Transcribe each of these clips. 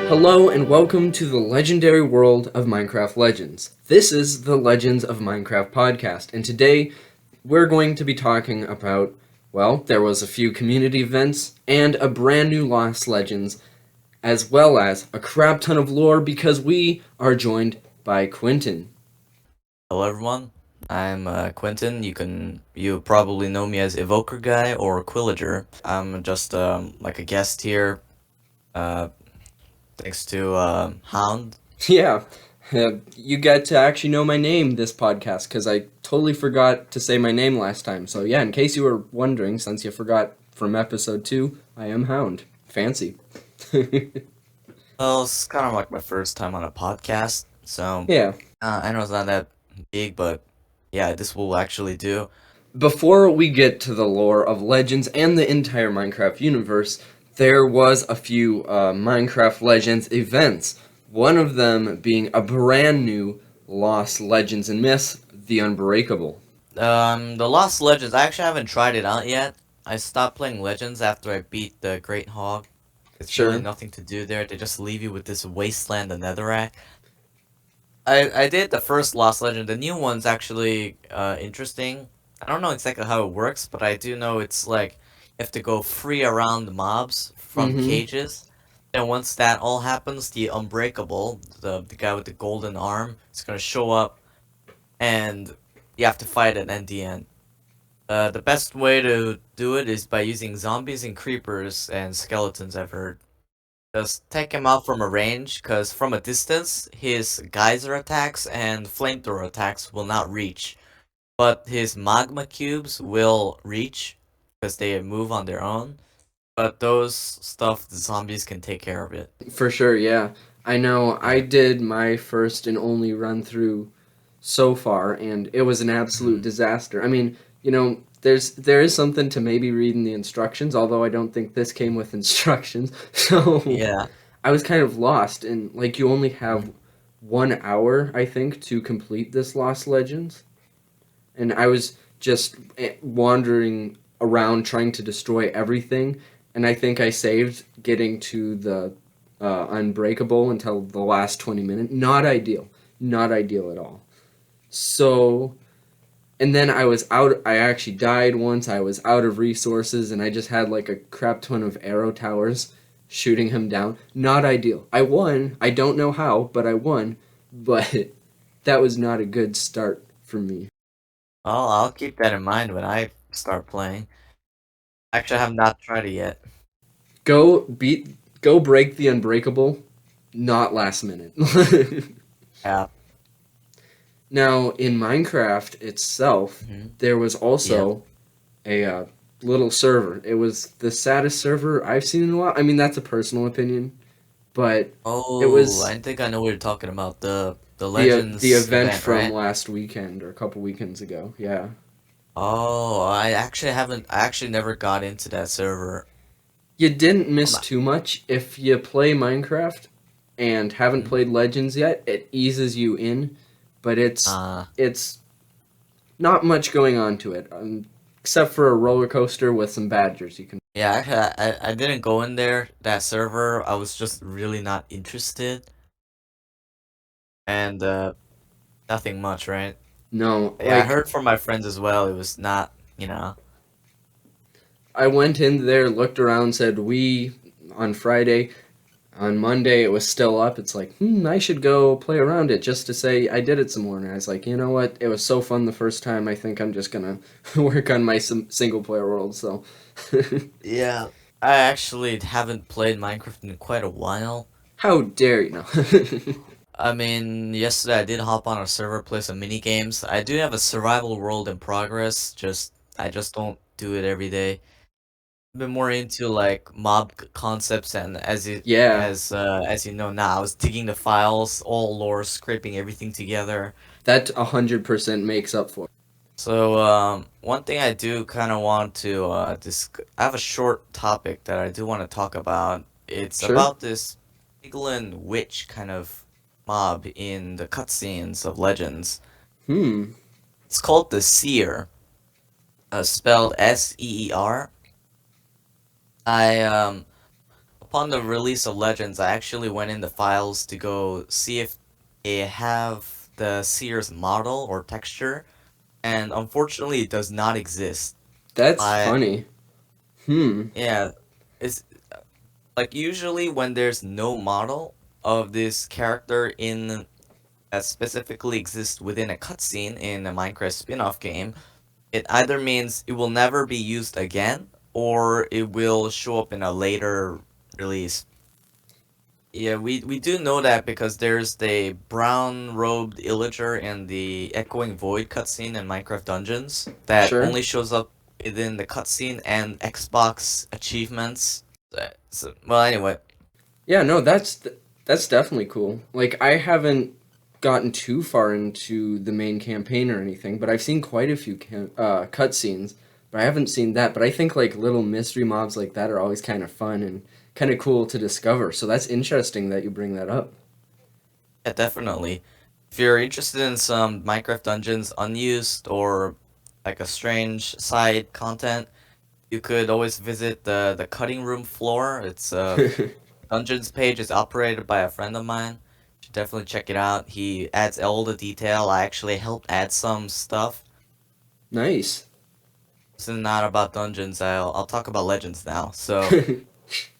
Hello and welcome to the legendary world of Minecraft Legends. This is the Legends of Minecraft podcast, and today we're going to be talking about, well, there was a few community events and a brand new Lost Legends, as well as a crap ton of lore because we are joined by Quentin. Hello everyone, I'm Quentin. You probably know me as Evoker Guy or Quillager. I'm just like a guest here, uh, thanks to Hound. Yeah, you get to actually know my name this podcast because I totally forgot to say my name last time. So yeah, in case you were wondering, since you forgot from episode 2, I am Hound. Fancy. Well, it's kind of like my first time on a podcast, so Yeah. I know it's not that big, but yeah, this will actually do. Before we get to the lore of Legends and the entire Minecraft universe, there was a few Minecraft Legends events. One of them being a brand new Lost Legends and Myths, the Unbreakable. The Lost Legends, I actually haven't tried it out yet. I stopped playing Legends after I beat the Great Hog. There's really Sure. nothing to do there. They just leave you with this wasteland of netherrack. I did the first Lost Legend. The new one's actually interesting. I don't know exactly how it works, but I do know it's like you have to go free around the mobs from Mm-hmm. cages. And once that all happens, the Unbreakable, the guy with the golden arm, is gonna show up, and you have to fight it at the end. The best way to do it is by using zombies and creepers and skeletons, I've heard. Just take him out from a range, because from a distance, his geyser attacks and flamethrower attacks will not reach. But his magma cubes will reach, because they move on their own. But those stuff, the zombies can take care of it. For sure, yeah. I know I did my first and only run through so far, and it was an absolute Mhm. disaster. I mean, there is something to maybe reading the instructions, although I don't think this came with instructions. So Yeah. I was kind of lost, and like you only Mhm. have 1 hour, I think, to complete this Lost Legends, and I was just wandering around trying to destroy everything, and I think I saved getting to the Unbreakable until the last 20 minutes. Not ideal. Not ideal at all. So, and then I was out, I actually died once, I was out of resources, and I just had like a crap ton of arrow towers shooting him down. Not ideal. I won. I don't know how, but I won. But that was not a good start for me. Well, I'll keep that in mind when I start playing. Actually, I have not tried it yet. Go beat, go break the Unbreakable, not last minute. Yeah. Now, in Minecraft itself, Mhm. there was Yeah. also a little server. It was the saddest server I've seen in a while. I mean, that's a personal opinion, but it Oh, was I think I know what you're talking about. The the Legends event event, from right? last weekend or a couple weekends ago. Yeah, Oh, I actually never got into that server. you didn't I'm miss not, too much if you play Minecraft and haven't mhm. played Legends yet. It eases you in, but uh, it's not much going on to it, except for a roller coaster with some badgers you can. yeah, actually, I didn't go in there, that server. I was just really not interested, and nothing much, right? No, Yeah, I like heard from my friends as well. It was not. I went in there, looked around, said we on Friday. On Monday, it was still up. It's like, I should go play around it just to say I did it some more. And I was like, you know what? It was so fun the first time. I think I'm just gonna work on my single player world. So, Yeah, I actually haven't played Minecraft in quite a while. how dare you? No. I mean, yesterday I did hop on a server, play some mini games. I do have a survival world in progress. I just don't do it every day. I've been more into like concepts, and Yeah, as you know now, I was digging the files, all lore, scraping everything together. that 100% makes up for it. So one thing I do kind of want to I have a short topic that I do want to talk about. It's Sure. about this Piglin witch kind of mob in the cutscenes of Legends. Hmm. It's called the Seer, spelled Seer. I Upon the release of Legends, I actually went in the files to go see if they have the Seer's model or texture, and unfortunately, it does not exist. That's I funny. Hmm. Yeah, it's like usually when there's no model of this character in that specifically exists within a cutscene in a Minecraft spin-off game, it either means it will never be used again or it will show up in a later release. Yeah, we do know that because there's the brown-robed illager in the Echoing Void cutscene in Minecraft Dungeons that Sure. only shows up within the cutscene and Xbox achievements. Well, anyway, Yeah, no, that's definitely cool. Like I haven't gotten too far into the main campaign or anything, but I've seen quite a few cutscenes. But I haven't seen that. But I think like little mystery mobs like that are always kind of fun and kind of cool to discover. So that's interesting that you bring that up. yeah, definitely. If you're interested in some Minecraft Dungeons unused or like a strange side content, you could always visit the cutting room floor. It's Dungeons page is operated by a friend of mine. You should definitely check it out. He adds all the detail. I actually helped add some stuff. Nice. This is not about dungeons. I'll talk about legends now. So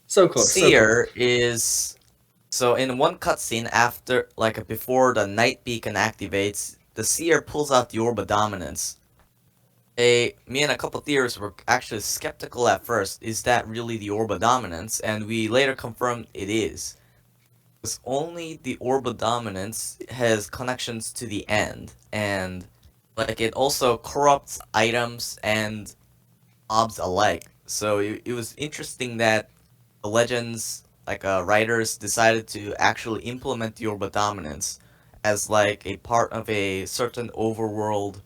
So close, so close. Seer is so in one cutscene after before the night beacon activates, the Seer pulls out the orb of dominance. Me and a couple theorists were actually skeptical at first. Is that really the orb of dominance? And we later confirmed it is. Because only the orb of dominance has connections to the end, and like it also corrupts items and mobs alike. So it was interesting that the legends writers decided to actually implement the orb of dominance as like a part of a certain overworld,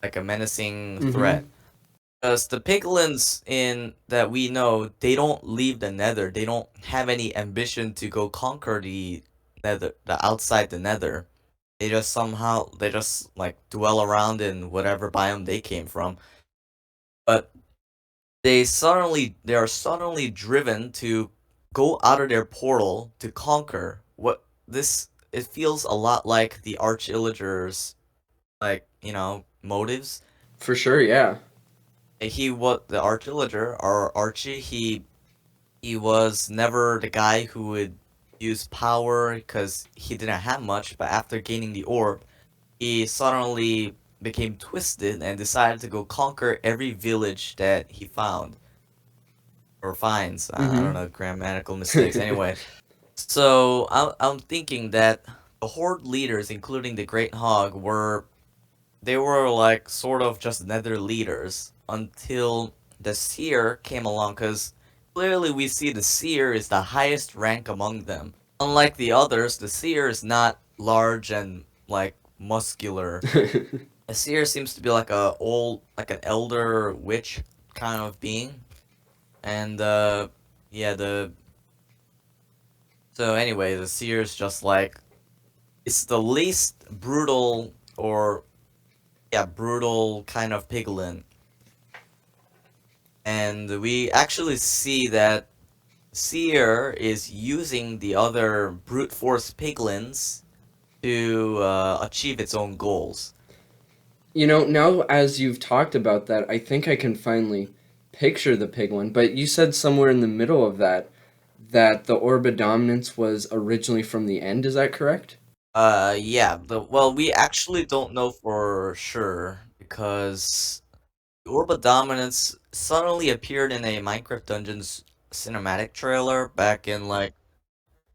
like a menacing Mm-hmm. threat. Because the piglins in that we know, they don't leave the nether. They don't have any ambition to go conquer the nether, the outside the nether. They just like dwell around in whatever biome they came from. But they are suddenly driven to go out of their portal to conquer. It feels a lot like the Arch Illagers, motives. For sure, yeah. He was the Arch Illager, or Archie. He was never the guy who would use power because he didn't have much, but after gaining the orb, he suddenly became twisted and decided to go conquer every village that he found or finds. I don't Mm-hmm. know, grammatical mistakes. Anyway, so I'm thinking that the Horde leaders, including the Great Hog, they were like sort of just nether leaders until the Seer came along, because clearly we see the Seer is the highest rank among them. Unlike the others, the Seer is not large and like muscular. The Seer seems to be like an elder witch kind of being, and yeah, the so anyway, the Seer is just like it's the least brutal or yeah brutal kind of piglin. And we actually see that Seer is using the other brute force piglins to achieve its own goals. Now as you've talked about that, I think I can finally picture the pig one. But you said somewhere in the middle of that the orb of dominance was originally from the end. Is that correct? Yeah, well, we actually don't know for sure because the Orb of Dominance suddenly appeared in a Minecraft Dungeons cinematic trailer back in I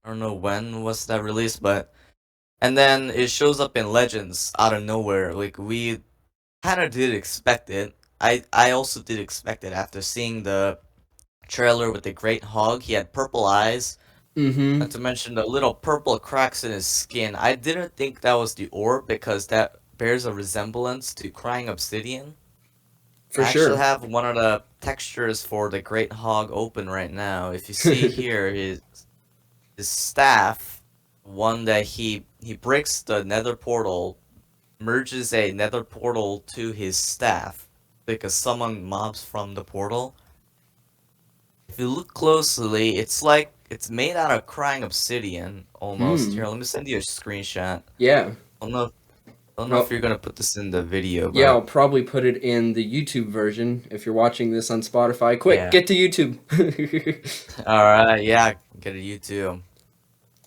don't know when was that released, but and then it shows up in Legends out of nowhere. Like we kind of did expect it. I also did expect it after seeing the trailer with the Great Hog. He had purple eyes. Mm-hmm. Not to mention the little purple cracks in his skin. I didn't think that was the orb because that bears a resemblance to Crying Obsidian. For I actually sure. have one of the textures for the Great Hog open right now. If you see here, his staff. One that he breaks the nether portal, merges a nether portal to his staff, because summon mobs from the portal. If you look closely, it's like it's made out of crying obsidian almost. Here, Hmm. let me send you a screenshot. Yeah. I don't know, I don't know if No. you're gonna put this in the video, Yeah, I'll but probably put it in the YouTube version if you're watching this on Spotify. Quick, yeah. get to YouTube. All right, yeah, get a YouTube.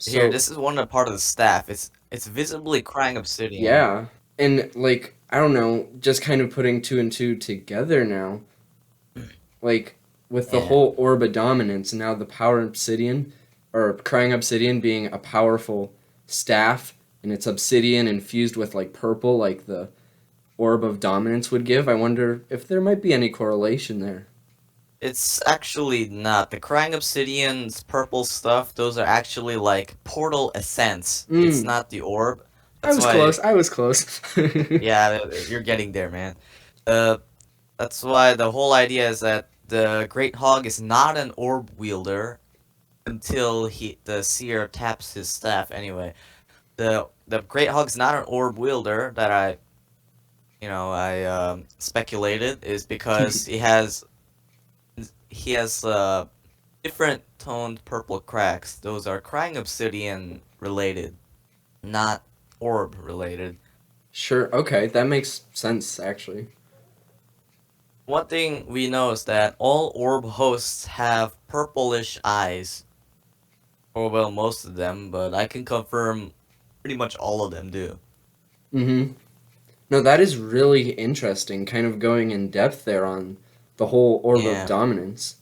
Here, So, this is one of the part of the staff. It's visibly crying obsidian. yeah. And like, I don't know, just kind of putting two and two together now. Like with the Yeah. whole orb of dominance, now the power obsidian or crying obsidian being a powerful staff and it's obsidian infused with like purple like the orb of dominance would give. I wonder if there might be any correlation there. It's actually not. The crying obsidian's purple stuff, those are actually like portal essence. It's Mm, not the orb. I That's was why, close. I was close. yeah, you're getting there, man. Uh, that's why the whole idea is that the Great Hog is not an orb wielder until the seer taps his staff anyway. The Great Hog's not an orb wielder that I speculated is because he has different toned purple cracks. Those are crying obsidian related, not orb related. Sure. Okay, that makes sense actually. One thing we know is that all orb hosts have purplish eyes. Or well, most of them, but I can confirm pretty much all of them do. Mhm. No, that is really interesting kind of going in depth there on the whole orb of Yeah. dominance.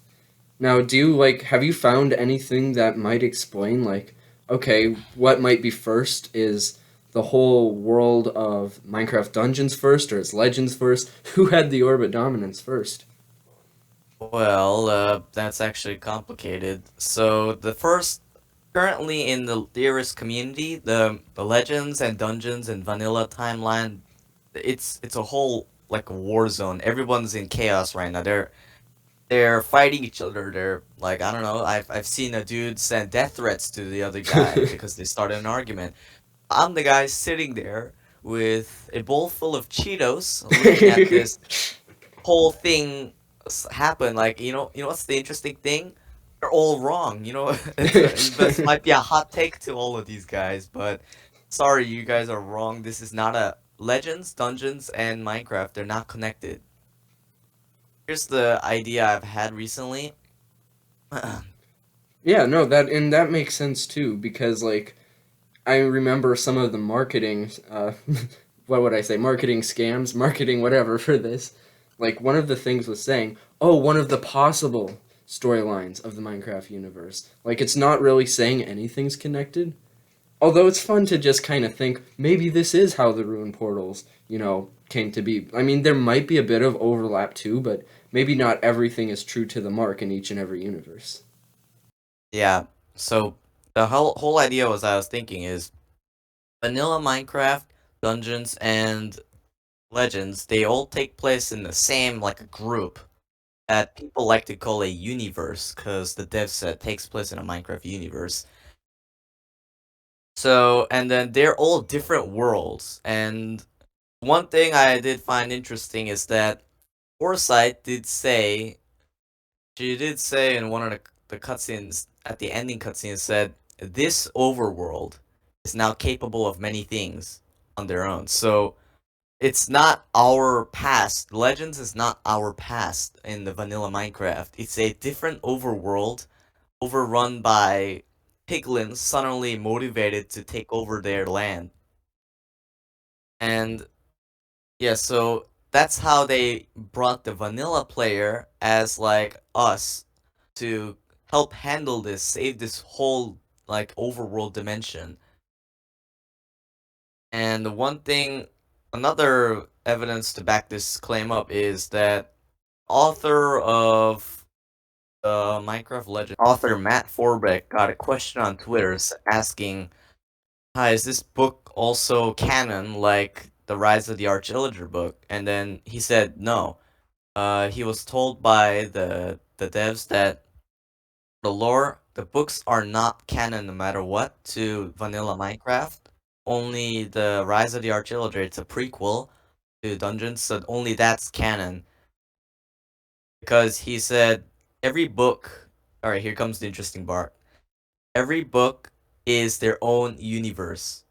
Now, do you like have you found anything that might explain like okay, what might be first is the whole world of Minecraft Dungeons first or its Legends first? Who had the Orb of Dominance first? Well, that's actually complicated. So the first, currently in the theorist community, the legends and dungeons and vanilla timeline, it's a whole like a war zone. Everyone's in chaos right now. They're fighting each other. They're like, I don't know. I've seen a dude send death threats to the other guy because they started an argument. I'm the guy sitting there with a bowl full of Cheetos, looking at this whole thing happen. Like, what's the interesting thing? They're all wrong. This might be a hot take to all of these guys, but sorry, you guys are wrong. This is not a Legends, Dungeons, and Minecraft. They're not connected. Here's the idea I've had recently. Yeah, no, that makes sense too because like I remember some of the marketing what would I say? Marketing scams, marketing whatever for this. Like one of the things was saying, "Oh, one of the possible storylines of the Minecraft universe." Like it's not really saying anything's connected. Although it's fun to just kind of think maybe this is how the ruin portals, came to be. I mean, there might be a bit of overlap too, but maybe not everything is true to the mark in each and every universe. Yeah. So the whole idea I was thinking is vanilla Minecraft, Dungeons, and Legends, they all take place in the same like a group that people like to call a universe because the dev set takes place in a Minecraft universe. So, and then they're all different worlds. And one thing I did find interesting is that Foresight she did say in one of the cutscenes, at the ending cutscene, said, this overworld is now capable of many things on their own. So, it's not our past. Legends is not our past in the vanilla Minecraft. It's a different overworld overrun by piglins suddenly motivated to take over their land. And yeah, so that's how they brought the vanilla player as like us to help handle this, save this whole like overworld dimension. And the one thing, another evidence to back this claim up is that author of Minecraft Legend, author Matt Forbeck got a question on Twitter asking, "Hi, is this book also canon like the Rise of the Arch-Illager book?" And then he said no. He was told by the devs that the lore the books are not canon no matter what to vanilla Minecraft. Only the Rise of the Archildra, it's a prequel to Dungeons, so only that's canon. Because he said every book. Alright, here comes the interesting part. Every book is their own universe.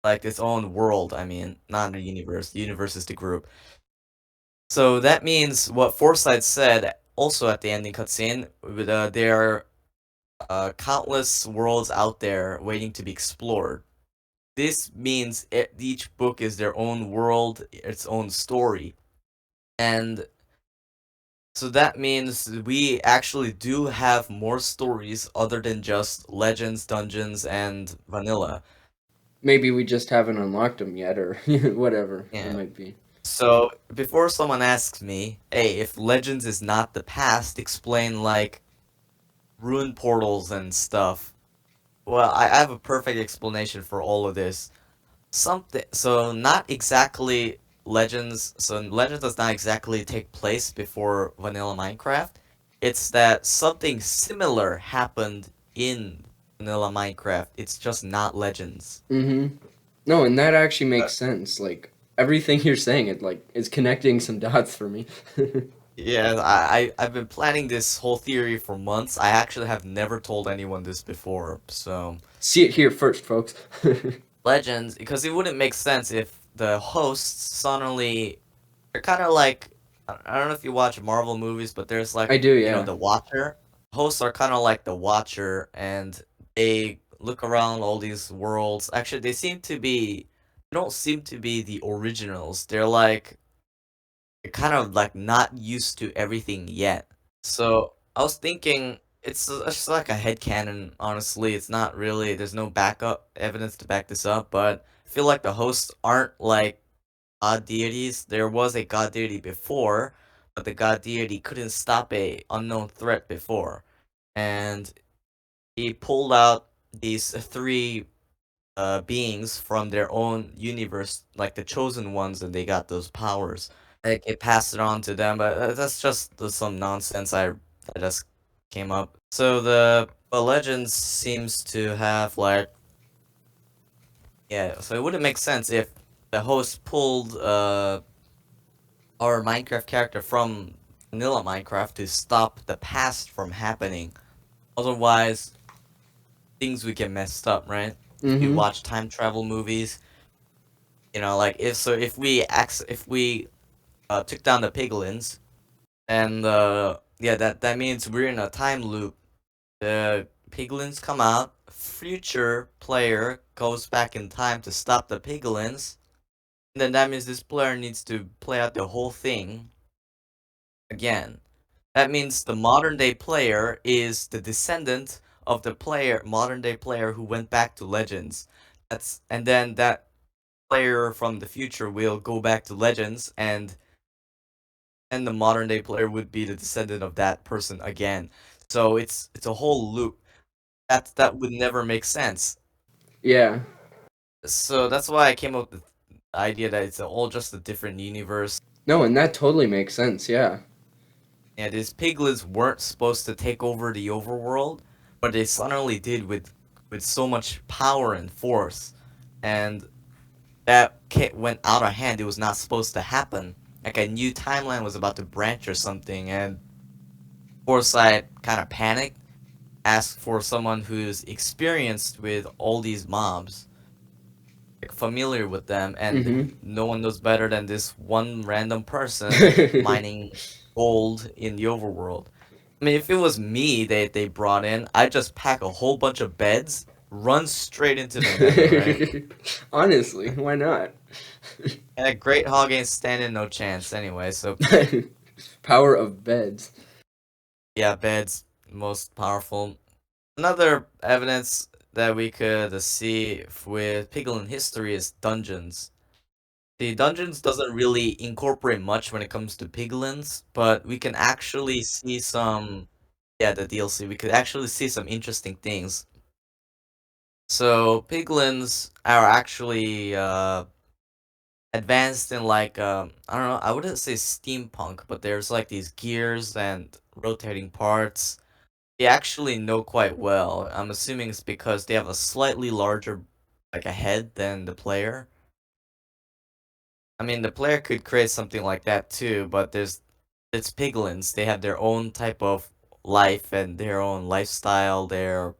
Like its own world, I mean. Not a universe. The universe is the group. So that means what Forsyth said also at the ending cutscene, there are countless worlds out there waiting to be explored. This means each book is their own world, its own story. And so that means we actually do have more stories other than just Legends, Dungeons, and Vanilla. Maybe we just haven't unlocked them yet, or whatever it Yeah. might be. So before someone asks me, hey, if Legends is not the past, explain like rune portals and stuff. Well, I have a perfect explanation for all of this. Something so not exactly Legends. So Legends does not exactly take place before vanilla Minecraft. It's that something similar happened in vanilla Minecraft. It's just not Legends. Mm-hmm. No, and that actually Uh, makes sense. Like everything you're saying, it like is connecting some dots for me. Yeah, I've been planning this whole theory for months. I actually have never told anyone this before. So See it here first, folks. Legends, because it wouldn't make sense if the hosts suddenly they're kind of like I don't know if you watch Marvel movies, but there's like I do, the yeah. Watcher. Hosts are kind of like the Watcher, and they look around all these worlds. Actually, they don't seem to be the originals. They're kind of like not used to everything yet. So I was thinking it's just like a headcanon, honestly. It's not really there's no backup evidence to back this up, but I feel like the hosts aren't like god deities. There was a god deity before, but the god deity couldn't stop a unknown threat before. And he pulled out these three beings from their own universe, like the chosen ones, and they got those powers. Like it passed it on to them, but that's just some nonsense I just came up. So the legends seems to have like yeah. So it wouldn't make sense if the host pulled our Minecraft character from vanilla Minecraft to stop the past from happening. Otherwise, things would get messed up, right? If you Mm-hmm. watch time travel movies, like if we took down the Piglins, and yeah, that means we're in a time loop. The Piglins come out, future player goes back in time to stop the Piglins, and then that means this player needs to play out the whole thing again. That means the modern day player is the descendant of the modern day player who went back to Legends. And then that player from the future will go back to Legends, and the modern day player would be the descendant of that person again. So it's a whole loop. That would never make sense. Yeah. So that's why I came up with the idea that it's all just a different universe. No, and that totally makes sense, yeah. And these piglets weren't supposed to take over the overworld, but they suddenly did with so much power and force, and that went out of hand. It was not supposed to happen. Like a new timeline was about to branch or something, and Foresight kind of panicked, asked for someone who's experienced with all these mobs, like familiar with them, and Mm-hmm. no one knows better than this one random person mining gold in the overworld. I mean, if it was me they brought in, I'd just pack a whole bunch of beds, run straight into the nether, right? Honestly, why not? And a great hog ain't standing no chance anyway, so Power of beds. yeah, beds, most powerful. Another evidence that we could see with Piglin history is dungeons. The dungeons doesn't really incorporate much when it comes to piglins, but we can actually see some, yeah, the DLC. We could actually see some interesting things. So piglins are actually advanced in like I don't know, I wouldn't say steampunk, but there's like these gears and rotating parts. They actually know quite well. I'm assuming it's because they have a slightly larger, like a head than the player. I mean, the player could create something like that too, but it's piglins. They have their own type of life and their own lifestyle. They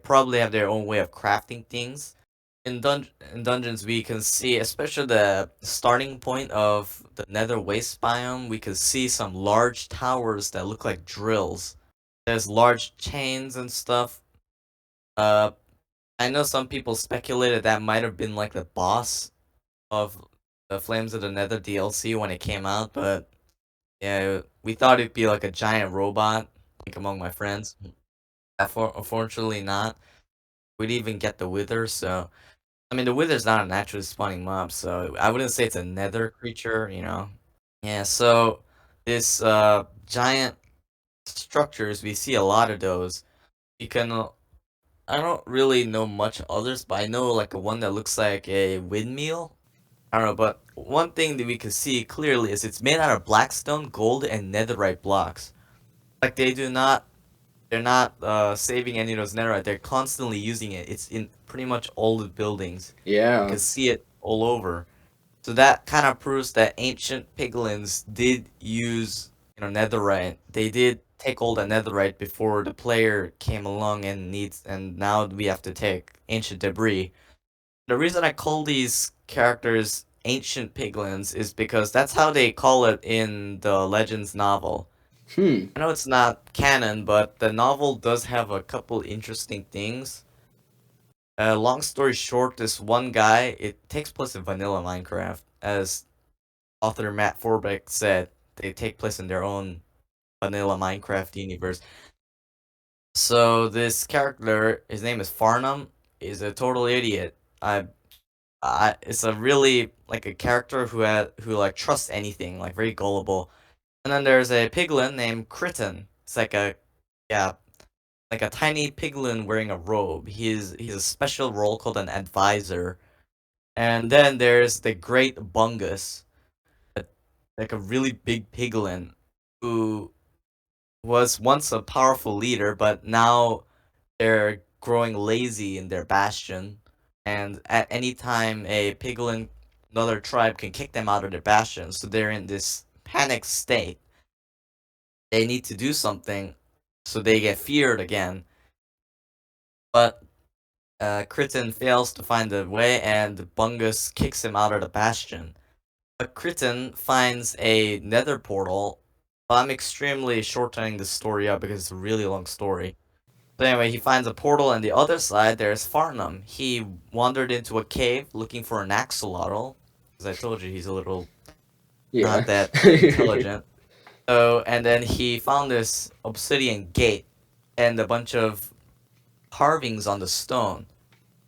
probably have their own way of crafting things. In dungeons, we can see, especially the starting point of the Nether Waste biome, we can see some large towers that look like drills. There's large chains and stuff. Uh, I know some people speculated that might have been like the boss of the Flames of the Nether DLC when it came out, but yeah, we thought it'd be like a giant robot, like among my friends. Unfortunately not. We didn't even get the Wither, so I mean the Wither's not a naturally spawning mob, so I wouldn't say it's a Nether creature, you know. Yeah, so this giant structures, we see a lot of those. You can I don't really know much others, but I know like a one that looks like a windmill. I don't know, but one thing that we can see clearly is it's made out of blackstone, gold, and netherite blocks. Like they're not saving any of those netherite. They're constantly using it. It's in pretty much all the buildings. You Yeah. can see it all over. So that kind of proves that ancient piglins did use, netherite. They did take all the netherite before the player came along and now we have to take ancient debris. The reason I call these characters ancient piglins is because that's how they call it in the Legends novel. Hmm. I know it's not canon, but the novel does have a couple interesting things. Long story short, this one guy, it takes place in vanilla Minecraft. As author Matt Forbeck said, they take place in their own vanilla Minecraft universe. So this character, his name is Farnham, is a total idiot. It's a really like a character who like trusts anything, like very gullible. And then there's a piglin named Kritten. It's like a yeah, like a tiny piglin wearing a robe. He's a special role called an advisor. And then there's the Great Bungus, a- like a really big piglin who was once a powerful leader, but now they're growing lazy in their bastion. And at any time, a piglin, another tribe, can kick them out of their bastion. So they're in this panic state. They need to do something, so they get feared again. But Kritten fails to find a way, and Bungus kicks him out of the bastion. But Kritten finds a nether portal. Well, I'm extremely shortening this story up because it's a really long story. So anyway, he finds a portal on the other side. There's Farnham. He wandered into a cave looking for an axolotl. As I told you, he's a little Yeah. not that intelligent. So, and then he found this obsidian gate and a bunch of carvings on the stone.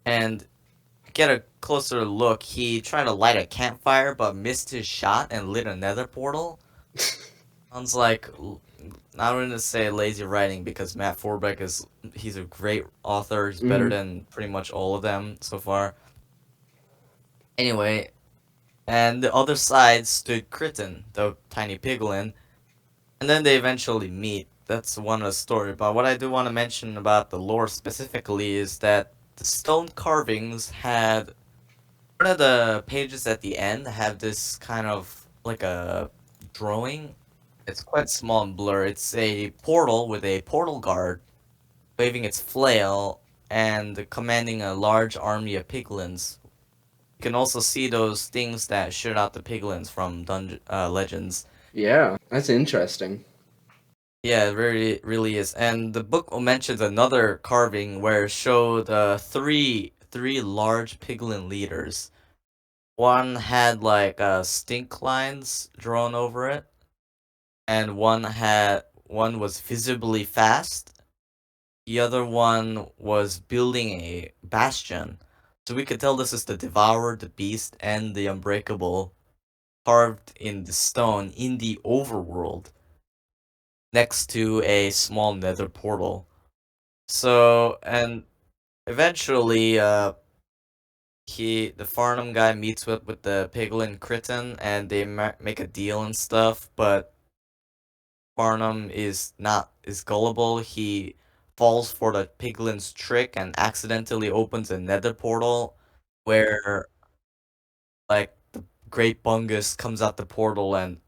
And to get a closer look, he tried to light a campfire but missed his shot and lit a nether portal. Sounds like I wouldn't say lazy writing because Matt Forbeck he's a great author. He's better Hmm. than pretty much all of them so far. Anyway, and the other side stood Kritten, the tiny piglin, and then they eventually meet. That's one of the story. But what I do want to mention about the lore specifically is that the stone carvings had one of the pages at the end have this kind of like a drawing. It's quite small and blurred. It's a portal with a portal guard waving its flail and commanding a large army of piglins. You can also see those things that shoot out the piglins from Legends. Yeah, that's interesting. Yeah, it really is. And the book mentions another carving where it showed three large piglin leaders. One had like stink lines drawn over it, and one was visibly fast. The other one was building a bastion. So we could tell this is the Devourer, the Beast, and the Unbreakable carved in the stone in the overworld next to a small nether portal. So, and eventually, the Farnham guy meets with the Piglin Kritten and they make a deal and stuff, but Barnum is gullible. He falls for the Piglin's trick and accidentally opens a nether portal where like the Great Bungus comes out the portal and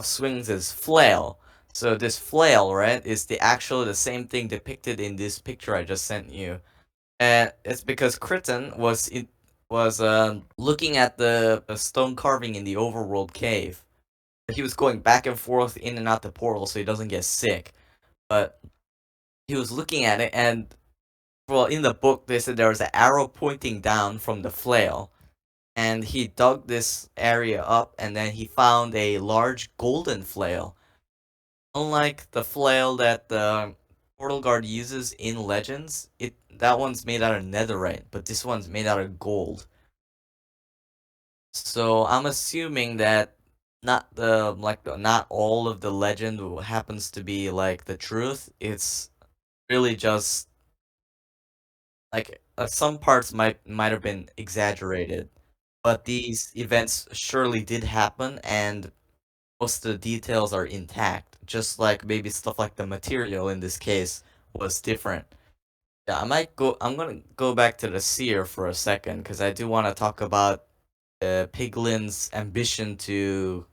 swings his flail. So this flail, right, is the same thing depicted in this picture I just sent you. And it's because Crichton was looking at the stone carving in the overworld cave. He was going back and forth in and out the portal so he doesn't get sick. But he was looking at it, and well, in the book they said there was an arrow pointing down from the flail, and he dug this area up, and then he found a large golden flail. Unlike the flail that the portal guard uses in Legends, that one's made out of netherite, but this one's made out of gold. So I'm assuming that not all of the legend happens to be like the truth. It's really just like some parts might have been exaggerated, but these events surely did happen, and most of the details are intact. Just like maybe stuff like the material in this case was different. Yeah, I'm gonna go back to the seer for a second because I do want to talk about Piglin's ambition to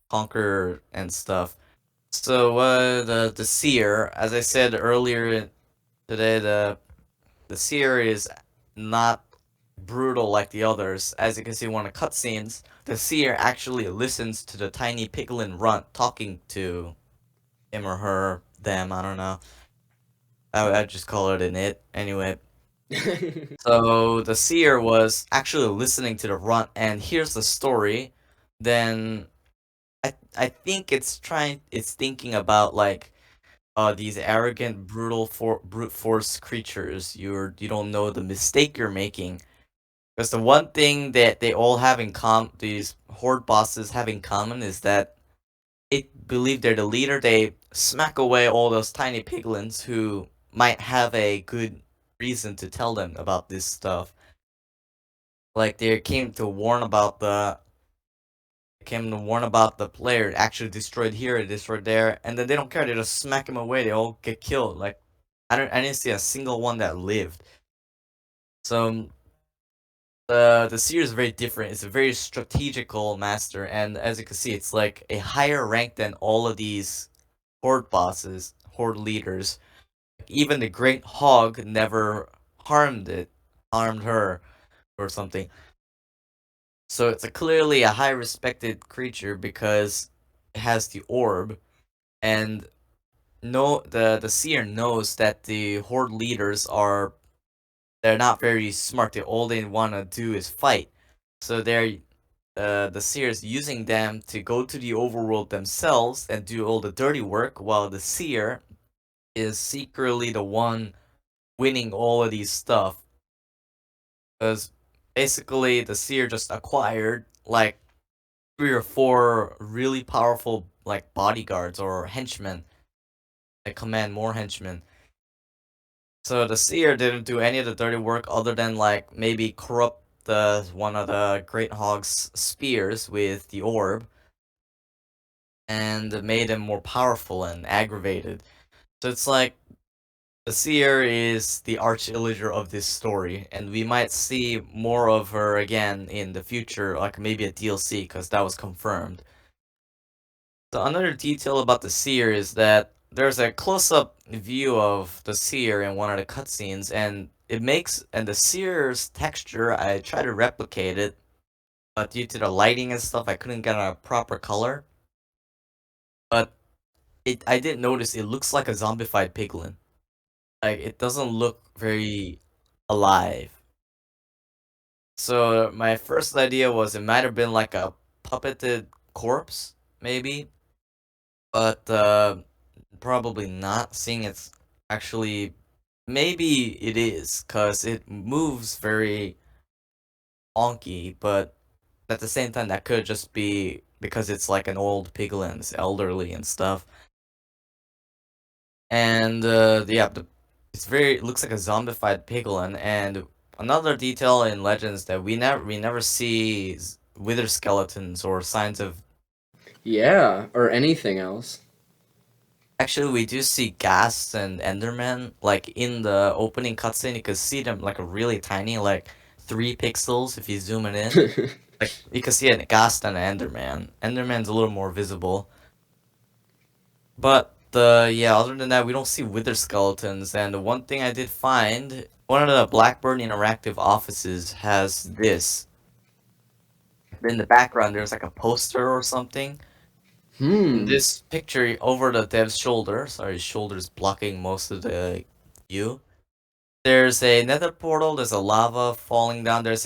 conquer and stuff. So the seer, as I said earlier today, the seer is not brutal like the others. As you can see in one of the cutscenes, the seer actually listens to the tiny piglin runt talking to him or her, them, I don't know. I'd just call it an it. Anyway, so the seer was actually listening to the runt and hears the story. Then I think it's thinking about like these arrogant, brute force creatures. You don't know the mistake you're making. Because the one thing that they all have in common, these horde bosses have in common, is that they believe they're the leader. They smack away all those tiny piglins who might have a good reason to tell them about this stuff. Like they came to warn about the player actually destroyed here, destroyed there, and then they don't care. They just smack him away. They all get killed. Like I didn't see a single one that lived. So the seer is very different. It's a very strategical master, and as you can see, it's like a higher rank than all of these horde bosses, horde leaders. Even the Great Hog never harmed her or something. So it's clearly a high respected creature because it has the orb, and no, the seer knows that the horde leaders they're not very smart. All they want to do is fight. So the seer is using them to go to the overworld themselves and do all the dirty work, while the seer is secretly the one winning all of these stuff. Because basically, the seer just acquired like 3 or 4 really powerful like bodyguards or henchmen that command more henchmen. So the seer didn't do any of the dirty work other than like maybe corrupt the one of the Great Hog's spears with the orb and made him more powerful and aggravated. So it's like the seer is the arch illager of this story, and we might see more of her again in the future, like maybe a DLC, because that was confirmed. So another detail about the seer is that there's a close-up view of the seer in one of the cutscenes, and the seer's texture, I try to replicate it, but due to the lighting and stuff, I couldn't get a proper color. But I did notice it looks like a zombified piglin. Like it doesn't look very alive. So my first idea was it might have been like a puppeted corpse, maybe, but probably not. Seeing it's actually maybe it is, cause it moves very wonky, but at the same time that could just be because it's like an old piglin, it's elderly and stuff. And yeah, it looks like a zombified piglin. And another detail in Legends that we never see wither skeletons or signs of Yeah, or anything else. Actually, we do see Ghasts and Enderman. Like in the opening cutscene, you can see them like a really tiny, like 3 pixels if you zoom it in. Like you can see a Ghast and an Enderman. Enderman's a little more visible. But yeah, other than that, we don't see wither skeletons. And the one thing I did find, one of the Blackburn interactive offices has this. In the background, there's like a poster or something. In Hmm. this picture, over the dev's shoulder, sorry, his shoulder's blocking most of the view. There's a nether portal. There's a lava falling down. There's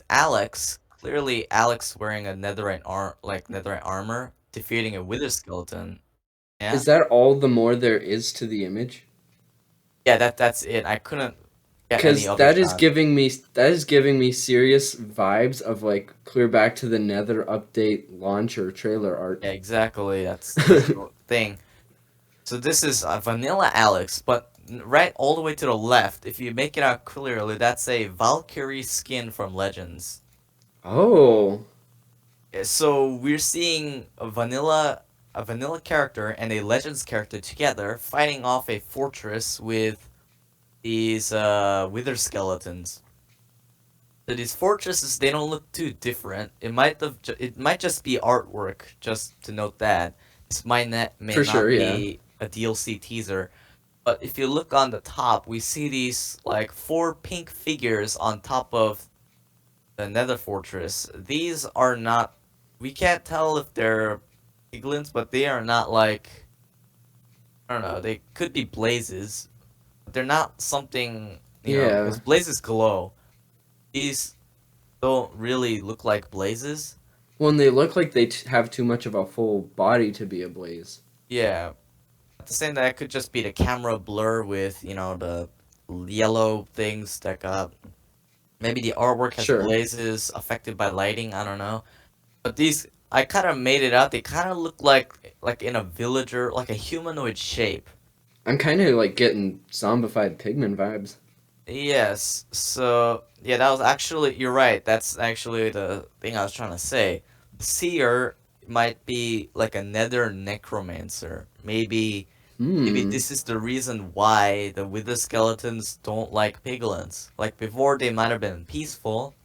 Alex. Clearly, Alex wearing a netherite armor, defeating a wither skeleton. Yeah. Is that all the more there is to the image? Yeah, that's it. I couldn't get any Because other shot. that is giving me serious vibes of like clear back to the Nether update launcher trailer art. Yeah, exactly. That's the thing. So this is Vanilla Alex, but right all the way to the left, if you make it out clearly, that's a Valkyrie skin from Legends. Oh, So we're seeing a vanilla character and a Legends character together fighting off a fortress with these wither skeletons. So these fortresses, they don't look too different. It might just be artwork, just to note that. This may for sure, not yeah. be a DLC teaser. But if you look on the top, we see these like 4 pink figures on top of the Nether Fortress. These are not. We can't tell if they're piglins, but they are not like. I don't know. They could be blazes. But they're not something. Yeah. Because blazes glow. These don't really look like blazes. Well, and they look like they have too much of a full body to be a blaze. Yeah. At the same time, that could just be the camera blur with the yellow things that got. Maybe the artwork has Sure. blazes affected by lighting. I don't know. But these, I kind of made it out. They kind of look like in a villager, like a humanoid shape. I'm kind of like getting zombified pigman vibes. Yes. So yeah, that was actually you're right. That's actually the thing I was trying to say. Seer might be like a nether necromancer. Maybe Hmm. this is the reason why the wither skeletons don't like piglins. Like before, they might have been peaceful,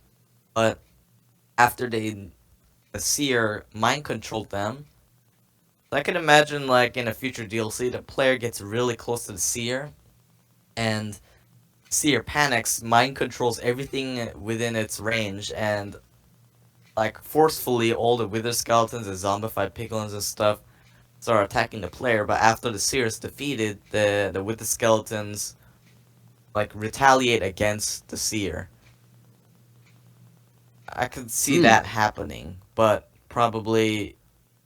but after the seer mind controlled them. I can imagine like in a future DLC, the player gets really close to the seer, and seer panics, mind controls everything within its range, and like forcefully all the wither skeletons and zombified piglins and stuff start attacking the player. But after the seer is defeated, the wither skeletons like retaliate against the seer. I could see Hmm. that happening, but probably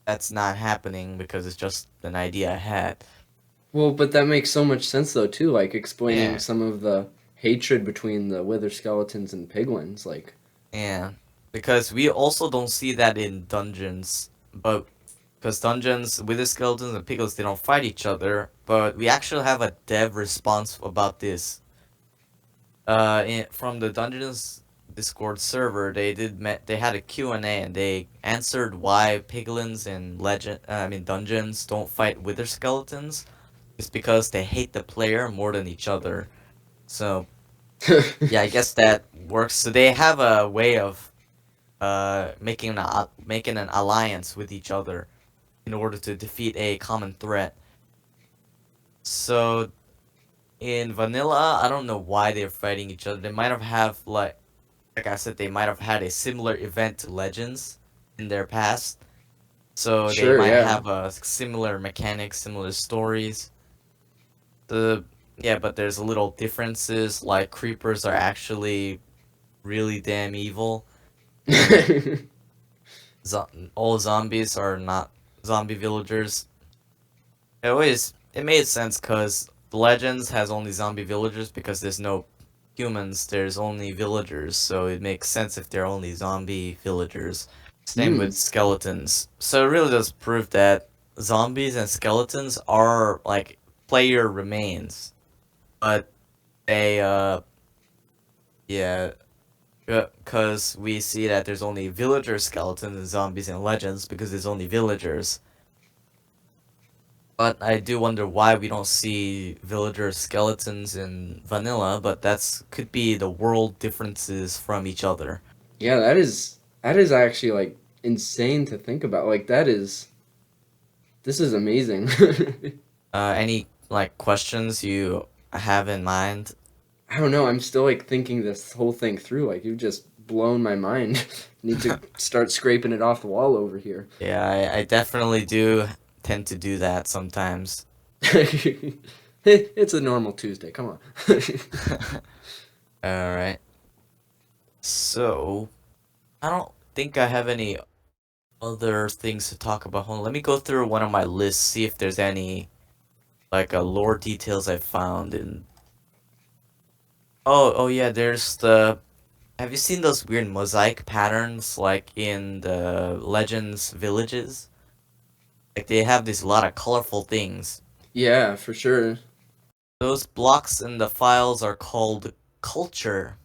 that's not happening because it's just an idea I had. Well, but that makes so much sense though too, like explaining Yeah, some of the hatred between the wither skeletons and piglins. Like, yeah. Because we also don't see that in dungeons, but because dungeons with the skeletons and piglins they don't fight each other, but we actually have a dev response about this. From the dungeons Discord server, they had a Q&A and they answered why piglins in dungeons don't fight wither skeletons. It's because they hate the player more than each other. So yeah, I guess that works. So they have a way of making an alliance with each other in order to defeat a common threat. So in vanilla, I don't know why they're fighting each other. They might have like I said, they might have had a similar event to Legends in their past. So they sure, might yeah. have a similar mechanics, similar stories. The Yeah, but there's little differences. Like creepers are actually really damn evil, and all zombies are not zombie villagers. It made sense because the Legends has only zombie villagers because there's no humans. There's only villagers, so it makes sense if they're only zombie villagers. Same with Hmm. skeletons. So it really does prove that zombies and skeletons are like player remains, but they yeah, because we see that there's only villager skeletons and zombies and legends because there's only villagers. But I do wonder why we don't see villager skeletons in vanilla, but that's could be the world differences from each other. Yeah, that is actually like insane to think about. Like that is this is amazing. Any like questions you have in mind? I don't know. I'm still like thinking this whole thing through. Like you've just blown my mind. Need to start scraping it off the wall over here. Yeah, I definitely do tend to do that sometimes. It's a normal Tuesday. Come on. Alright. So, I don't think I have any other things to talk about. Hold on, let me go through one of my lists, see if there's any like lore details I found in. Oh yeah, there's the. Have you seen those weird mosaic patterns like in the Legends villages? Like they have these lot of colorful things. Yeah, for sure. Those blocks in the files are called culture,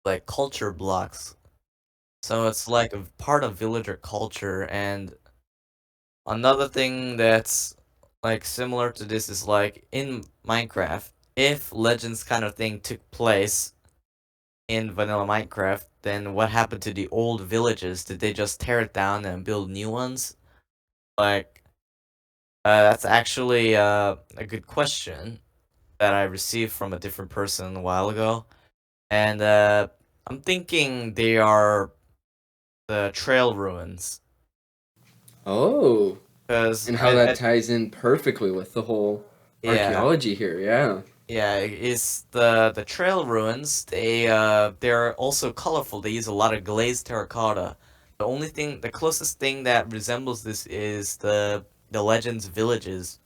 like culture blocks. So it's like a part of villager culture. And another thing that's like similar to this is like in Minecraft, if Legends kind of thing took place in vanilla Minecraft, then what happened to the old villages? Did they just tear it down and build new ones? Like, that's actually a good question that I received from a different person a while ago. And I'm thinking they are the trail ruins. Oh, Because and how that ties in perfectly with the whole yeah, archaeology here. Yeah. yeah, it's the trail ruins. They're also colorful. They use a lot of glazed terracotta. The closest thing that resembles this is the Legends villages.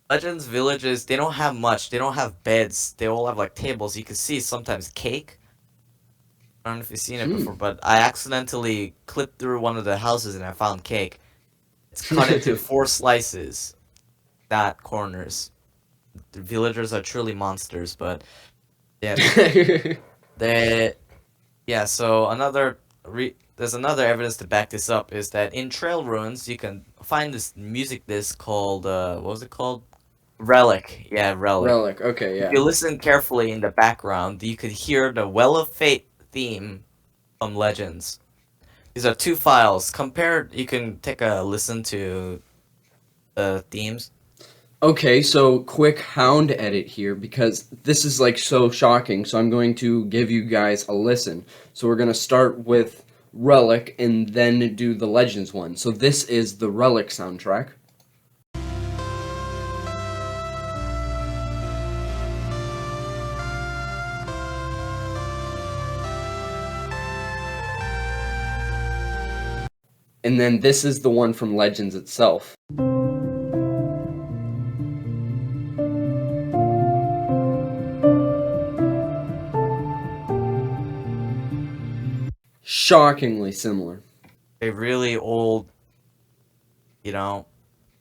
Legends villages, they don't have much. They don't have beds. They all have like tables. You can see sometimes cake. I don't know if you've seen it before, Hmm. but I accidentally clipped through one of the houses and I found cake. It's cut into four slices, not corners. The villagers are truly monsters, but yeah, they yeah. So there's another evidence to back this up is that in trail ruins you can find this music disc called what was it called? Relic. Yeah, relic. Relic. Okay, If yeah. you listen carefully in the background, you could hear the Well of Fate theme from Legends. These are two files. Compared, you can take a listen to the themes. Okay, so quick hound edit here because this is like so shocking. So I'm going to give you guys a listen. So we're going to start with Relic and then do the Legends one. So this is the Relic soundtrack. And then this is the one from Legends itself. Shockingly similar. A really old, you know,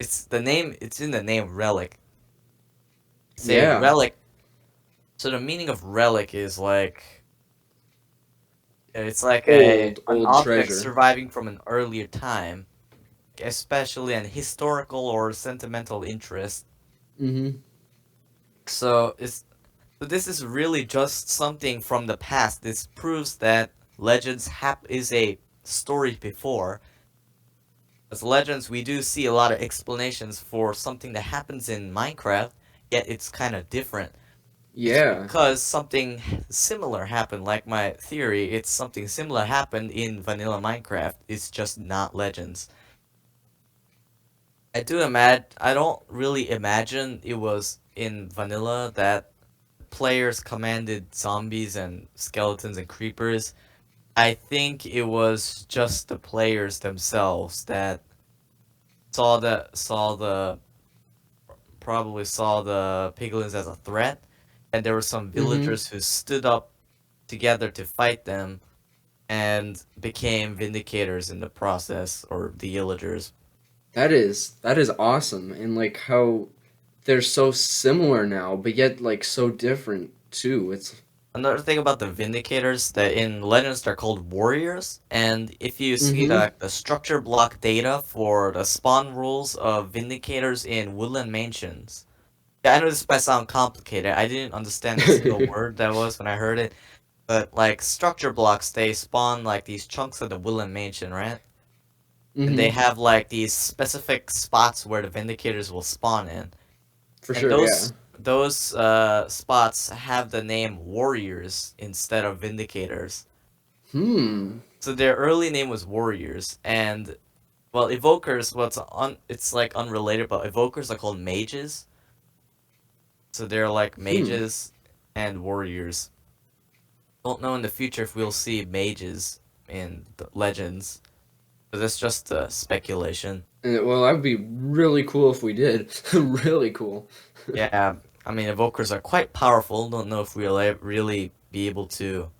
it's in the name Relic. Say Yeah, Relic. So the meaning of relic is like it's like a old, an old object treasure. surviving from an earlier time, especially an historical or sentimental interest. Mm-hmm. So it's so this is really just something from the past. This proves that is a story before. As Legends, we do see a lot of explanations for something that happens in Minecraft, yet it's kind of different. It's Yeah. because something similar happened, like my theory, it's something similar happened in vanilla Minecraft. It's just not Legends. I don't really imagine it was in vanilla that players commanded zombies and skeletons and creepers. I think it was just the players themselves that saw the probably saw the piglins as a threat, and there were some Mm-hmm. villagers who stood up together to fight them and became vindicators in the process, or the illagers. That is awesome, and like how they're so similar now, but yet like so different too. It's another thing about the Vindicators, that in Legends they're called warriors, and if you see Mm-hmm. the structure block data for the spawn rules of Vindicators in Woodland Mansions. Yeah, I know this might sound complicated. I didn't understand a single word that was when I heard it, but like structure blocks, they spawn like these chunks of the Woodland Mansion, right? And they Mm-hmm. have like these specific spots where the Vindicators will spawn in. For And sure, yeah. those spots have the name Warriors instead of Vindicators. Hmm. So their early name was Warriors, and well, Evokers. It's like unrelated, but Evokers are called mages. So they're like Hmm. mages and warriors. Don't know in the future if we'll see mages in the Legends, but that's just speculation. Well, that would be really cool if we did. Really cool. Yeah, I mean, Evokers are quite powerful. Don't know if we'll really be able to,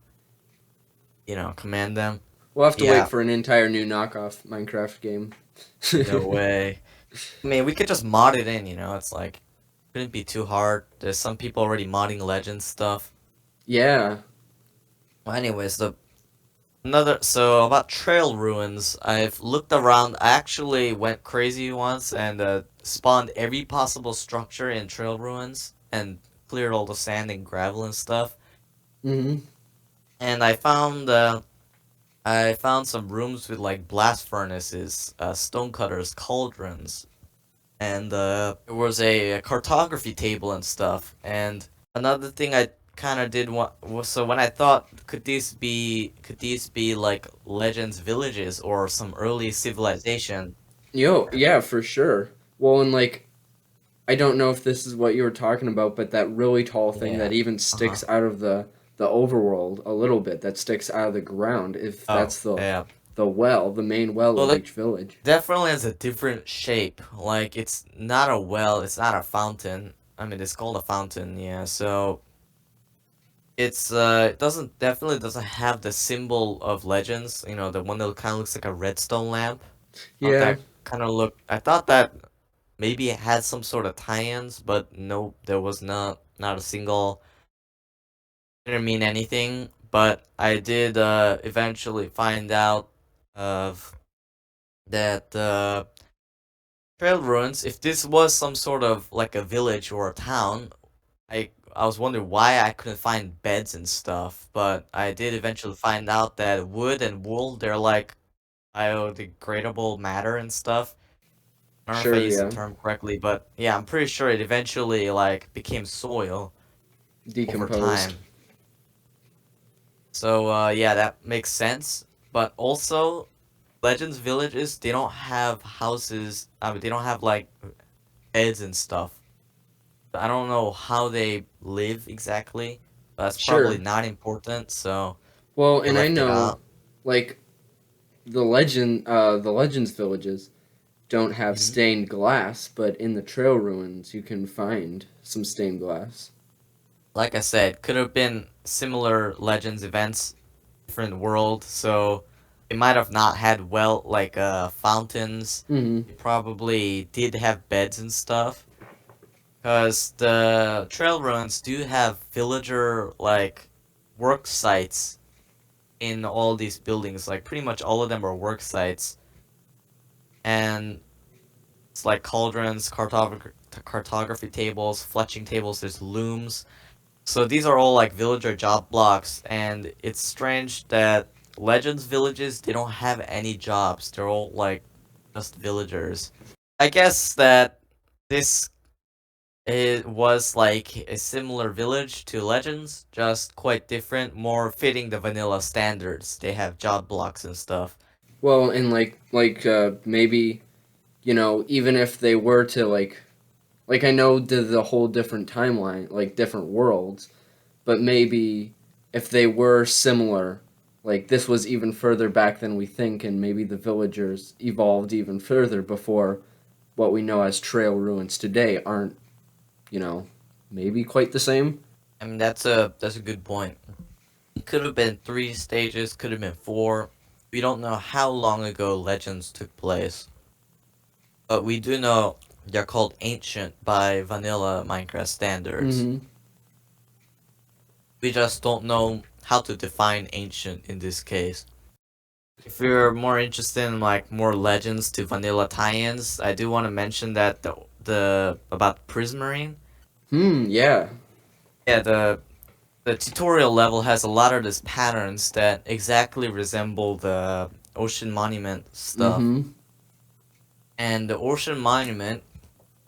command them. We'll have to wait Yeah, for an entire new knockoff Minecraft game. no way. I mean, we could just mod it in, it's like, couldn't be too hard. There's some people already modding Legends stuff. Yeah. Well, anyways, so about trail ruins, I've looked around. I actually went crazy once and spawned every possible structure in trail ruins and cleared all the sand and gravel and stuff. Mm-hmm. And I found some rooms with like blast furnaces, stonecutters, cauldrons, and there was a cartography table and stuff. And another thing I kind of did want was, so when I thought, could these be like legends villages or some early civilization? Yo, yeah, for sure. Well, and like, I don't know if this is what you were talking about, but that really tall thing Yeah. that even Uh-huh. sticks out of the overworld a little bit, that sticks out of the ground, if Oh, that's yeah. the main well Well, of it each village. definitely has a different shape. Like, it's not a well, it's not a fountain. I mean, it's called a fountain, yeah. So it definitely doesn't have the symbol of legends, the one that kind of looks like a redstone lamp. Yeah, I thought that maybe it had some sort of tie-ins, but no, there was not a single. Didn't mean anything, but I did eventually find out of that trail ruins. If this was some sort of like a village or a town, I was wondering why I couldn't find beds and stuff, but I did eventually find out that wood and wool, they're like biodegradable matter and stuff. I don't know if I sure, used the yeah. term correctly, but yeah, I'm pretty sure it eventually like became soil over Decomposed. time. So yeah, that makes sense. But also, Legends villages, they don't have houses. I mean, they don't have like beds and stuff. I don't know how they live exactly. But that's probably Sure. not important, so Well, they and I left it know, out. like, the legends villages don't have Hmm. stained glass, but in the trail ruins you can find some stained glass. Like I said, could have been similar Legends events, different world, so they might have not had fountains. Mm-hmm. They probably did have beds and stuff. Because the trail runs do have villager like work sites in all these buildings. Like pretty much all of them are work sites, and it's like cauldrons, cartography tables, fletching tables. There's looms. So these are all like villager job blocks, and it's strange that Legends villages, they don't have any jobs. They're all like just villagers. I guess that this it was like a similar village to Legends, just quite different, more fitting the vanilla standards. They have job blocks and stuff. Well, and maybe even if they were to like I know the whole different timeline, like different worlds, but maybe if they were similar, like this was even further back than we think, and maybe the villagers evolved even further before what we know as trail ruins today aren't, you know, maybe quite the same. I mean, that's a good point. It could have been 3 stages, could have been 4. We don't know how long ago Legends took place, but we do know they're called ancient by vanilla Minecraft standards. Mm-hmm. We just don't know how to define ancient in this case. If you're more interested in like more legends to vanilla tie-ins, I do want to mention that the about Prismarine. Yeah. Yeah, the tutorial level has a lot of these patterns that exactly resemble the ocean monument stuff. Mm-hmm. And the ocean monument,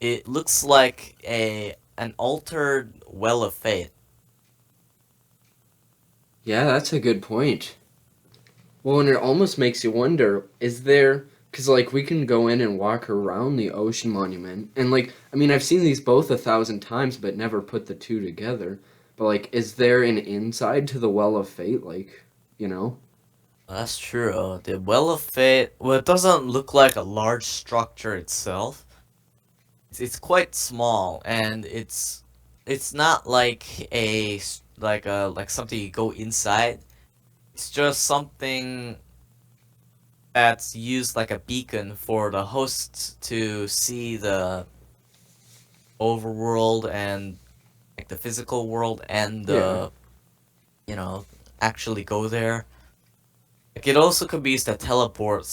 it looks like a an altered well of fate. Yeah, that's a good point. Well, and it almost makes you wonder, is there, because like we can go in and walk around the ocean monument, and like, I mean, I've seen these both 1,000 times, but never put the two together. But like, is there an inside to the Well of Fate? Like, you know? That's true. The well of fate, well, it doesn't look like a large structure itself. It's quite small, and it's not like like something you go inside. It's just something that's used like a beacon for the hosts to see the overworld and like the physical world and Yeah. the you know actually go there. Like it also could be used to teleport.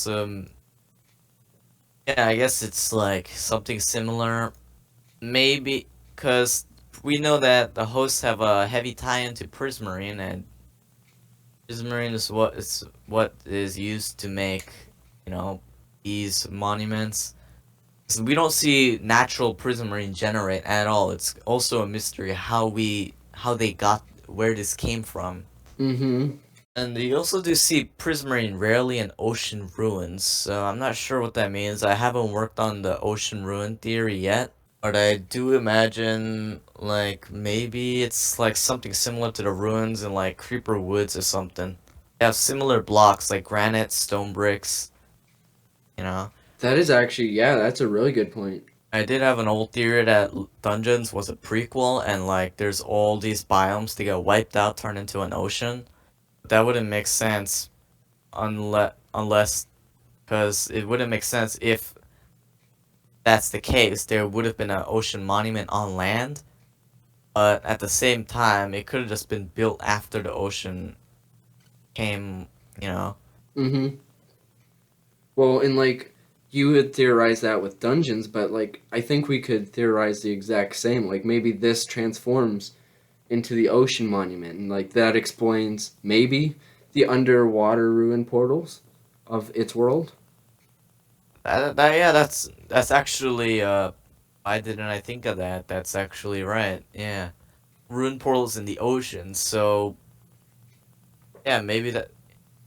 Yeah, I guess it's like something similar. Maybe because we know that the hosts have a heavy tie-in to Prismarine, and Prismarine is what is used to make these monuments. So we don't see natural prismarine generate at all. It's also a mystery how they got where this came from. Mm-hmm. And you also do see prismarine rarely in ocean ruins. So I'm not sure what that means. I haven't worked on the ocean ruin theory yet, but I do imagine like maybe it's like something similar to the ruins in like Creeper Woods or something. They have similar blocks like granite, stone bricks, you know. That is actually, yeah, that's a really good point. I did have an old theory that Dungeons was a prequel, and like there's all these biomes to get wiped out, turned into an ocean. That wouldn't make sense unless because it wouldn't make sense if that's the case. There would have been an ocean monument on land, but at the same time, it could have just been built after the ocean came. You know. Mm-hmm. Well, and like you would theorize that with dungeons, but like I think we could theorize the exact same. Like maybe this transforms into the ocean monument, and like that explains maybe the underwater ruin portals of its world. Yeah, that's actually why didn't I think of that? That's actually right. Yeah. Rune portals in the ocean. So yeah, maybe that.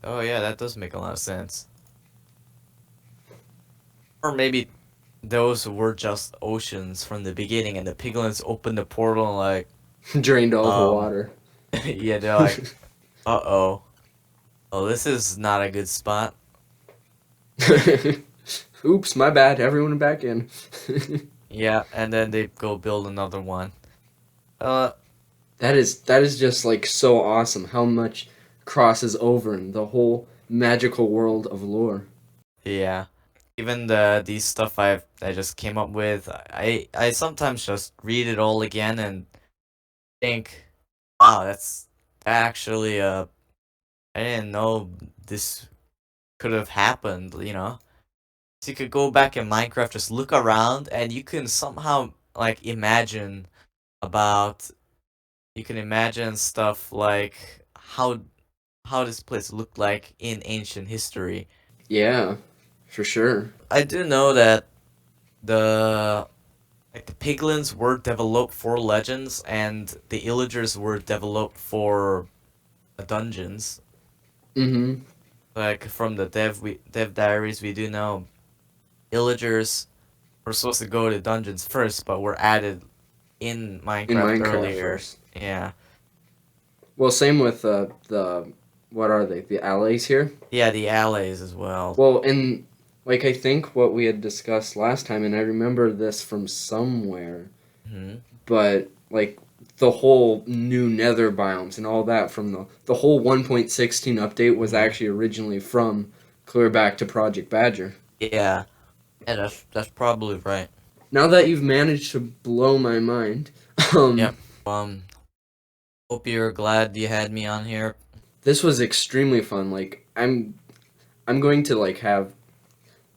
Oh yeah, that does make a lot of sense. Or maybe those were just oceans from the beginning, and the piglins opened the portal and like, Drained all the um, water. yeah, they're like, oh, oh, this is not a good spot. Oops, my bad. Everyone back in. Yeah, and then they go build another one. Uh, That is just like so awesome how much crosses over in the whole magical world of lore. yeah. Even these stuff I just came up with, I sometimes just read it all again and think, wow, that actually I didn't know this could have happened, you know? So you could go back in Minecraft, just look around, and you can somehow, like, about, you can imagine stuff like how this place looked like in ancient history. Yeah, for sure. I do know that the, like, the Piglins were developed for legends, and the Illagers were developed for dungeons. Mm-hmm. Like, from the dev diaries, we do know Illagers were supposed to go to dungeons first, but were added in In Minecraft Minecraft earlier. first. Yeah. Well, same with the what are they? The allies here. Yeah, the allies as well. Well, and like I think what we had discussed last time, and I remember this from somewhere, Hmm. but like the whole new Nether biomes and all that from the whole 1.16 update was Hmm. actually originally from clear back to Project Badger. Yeah. Yeah, that's probably right. Now that you've managed to blow my mind, um, Yep. Um Hope you're glad you had me on here. This was extremely fun. Like I'm going to like have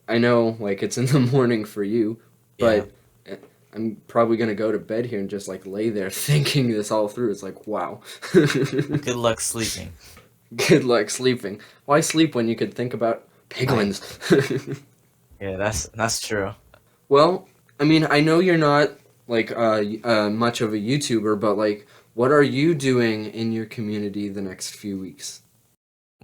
I know like it's in the morning for you, Yeah. but uh, I'm probably gonna go to bed here and just like lay there thinking this all through. It's like wow. Good luck sleeping. Good luck sleeping. Why sleep when you could think about I piglins? Yeah, that's true. Well, I mean, I know you're not like much of a YouTuber, but like, what are you doing in your community the next few weeks?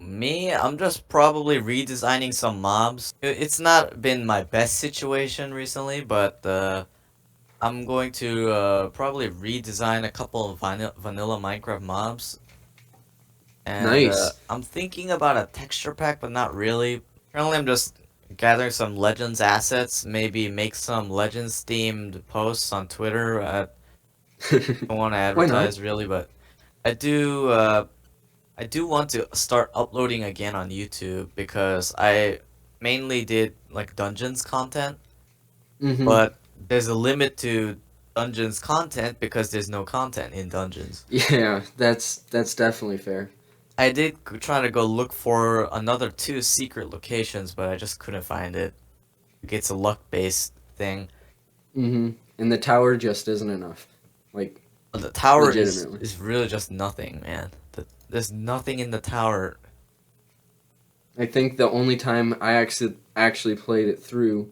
Me, I'm just probably redesigning some mobs. It's not been my best situation recently, but I'm going to probably redesign a couple of vanilla Minecraft mobs. And Nice. I'm thinking about a texture pack, but not really. Currently, I'm just gathering some Legends assets, maybe make some Legends themed posts on Twitter. I don't want to Why not? advertise really, but I do. I do want to start uploading again on YouTube because I mainly did like Dungeons content, Mm-hmm. but there's a limit to Dungeons content because there's no content in Dungeons. Yeah, that's definitely fair. I did try to go look for another two secret locations, but I just couldn't find it. It's a luck-based thing. Mm-hmm. And the tower just isn't enough. Like, But the tower is legitimately. is really just nothing, man. There's nothing in the tower. I think the only time I actually played it through,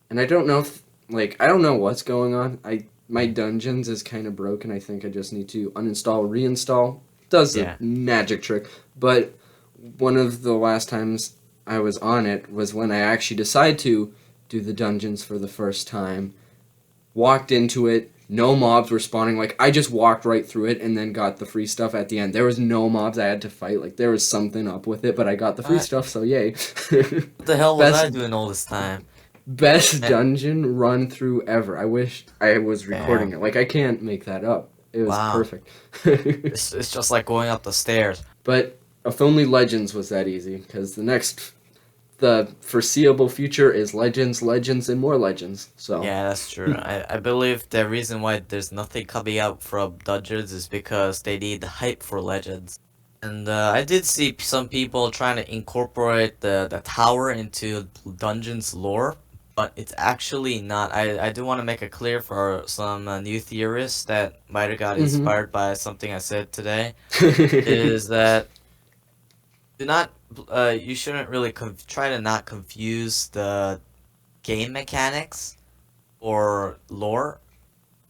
and I don't know if like I don't know what's going on. My dungeons is kind of broken. I think I just need to uninstall, reinstall. Does the Yeah. magic trick. But one of the last times I was on it was when I actually decided to do the dungeons for the first time. Walked into it, no mobs were spawning. Like I just walked right through it and then got the free stuff at the end. There was no mobs I had to fight. Like there was something up with it, but I got the free What? stuff, so yay. What the hell was I best doing all this time? best Eh, dungeon run through ever. I wish I was recording Damn. it. Like I can't make that up. It was Wow. perfect. It's just like going up the stairs. But if only Legends was that easy, because the foreseeable future is Legends, Legends, and more Legends. So, Yeah, that's true. I believe the reason why there's nothing coming out from Dungeons is because they need hype for Legends. And I did see some people trying to incorporate the tower into Dungeons lore, but it's actually not. I do want to make it clear for some new theorists that might have got hmm inspired by something I said today, is that do not you shouldn't really try to not confuse the game mechanics or lore,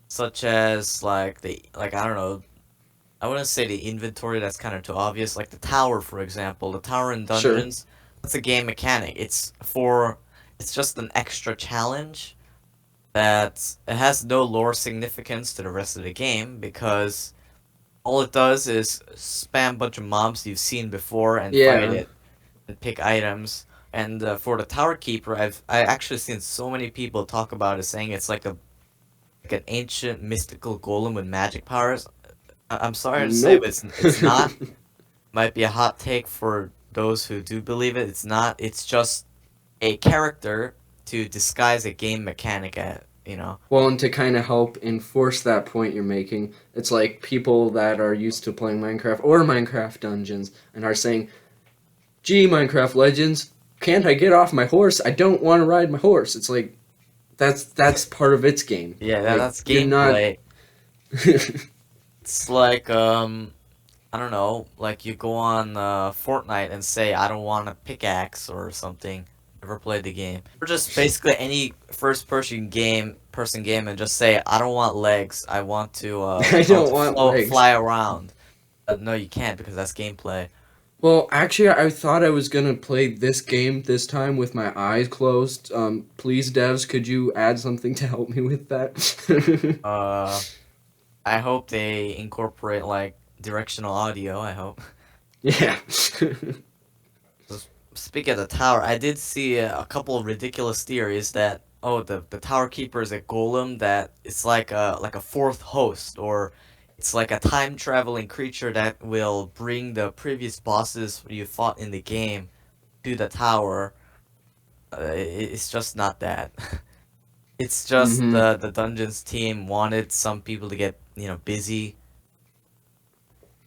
such as like I don't know. I wouldn't say the inventory, that's kind of too obvious. Like the tower, for example, the tower in Sure. dungeons, that's a game mechanic. It's just an extra challenge that it has no lore significance to the rest of the game because all it does is spam a bunch of mobs you've seen before and fight Yeah. it and pick items. And for the tower keeper, I actually seen so many people talk about it, saying it's like an ancient mystical golem with magic powers. I'm sorry to say, but Nope. it's not. Might be a hot take for those who do believe it. It's not. It's just a character to disguise a game mechanic at. Well, and to kind of help enforce that point you're making, it's like people that are used to playing Minecraft or Minecraft Dungeons and are saying, gee, Minecraft Legends, can't I get off my horse? I don't want to ride my horse. It's like, that's part of its game. Yeah, Like, that's you're not. gameplay. It's like I don't know, like you go on Fortnite and say I don't want a pickaxe or something. Never played the game. Or just basically any person game and just say I don't want legs. I I want don't to want float legs. fly around. No, you can't because that's gameplay. Well, actually, I thought I was gonna play this game this time with my eyes closed. Please, devs, could you add something to help me with that? Uh, I hope they incorporate like directional audio. I hope. Yeah. Speaking of the tower, I did see a couple of ridiculous theories that the tower keeper is a golem that it's like a fourth host, or it's like a time traveling creature that will bring the previous bosses you fought in the game to the tower. It's just not that. It's just hmm. the dungeons team wanted some people to get busy.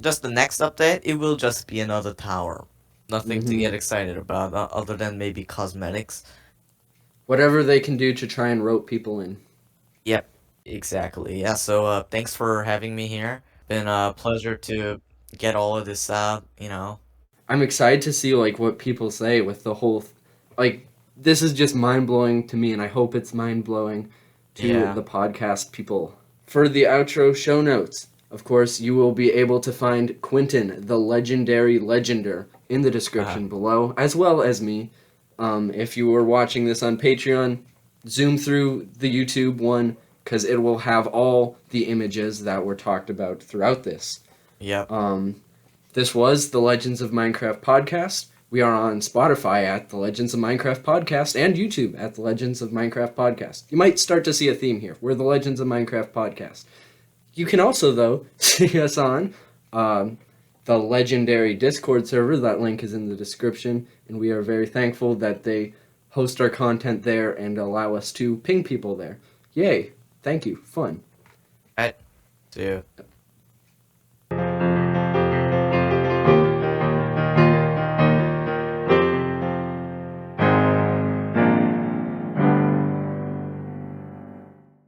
just the next update, it will just be another tower. Nothing to Hmm. get excited about, other than maybe cosmetics. Whatever they can do to try and rope people in. Yep, exactly. Yeah, so thanks for having me here. Been a pleasure to get all of this out, you know. I'm excited to see like what people say with the whole like this is just mind blowing to me, and I hope it's mind blowing to Yeah. the podcast people. For the outro show notes, of course, you will be able to find Quentin, the legendary legender, in the Uh, description below, as well as me. If you were watching this on Patreon, zoom through the YouTube one because it will have all the images that were talked about throughout this. yep. Um, this was the Legends of Minecraft podcast. We are on Spotify at the Legends of Minecraft podcast and YouTube at the Legends of Minecraft podcast. You might start to see a theme here. We're the Legends of Minecraft podcast. You can also, though, see us on the legendary Discord server. That link is in the description, and we are very thankful that they host our content there and allow us to ping people there. Yay! Thank you. Fun. Right. Dude.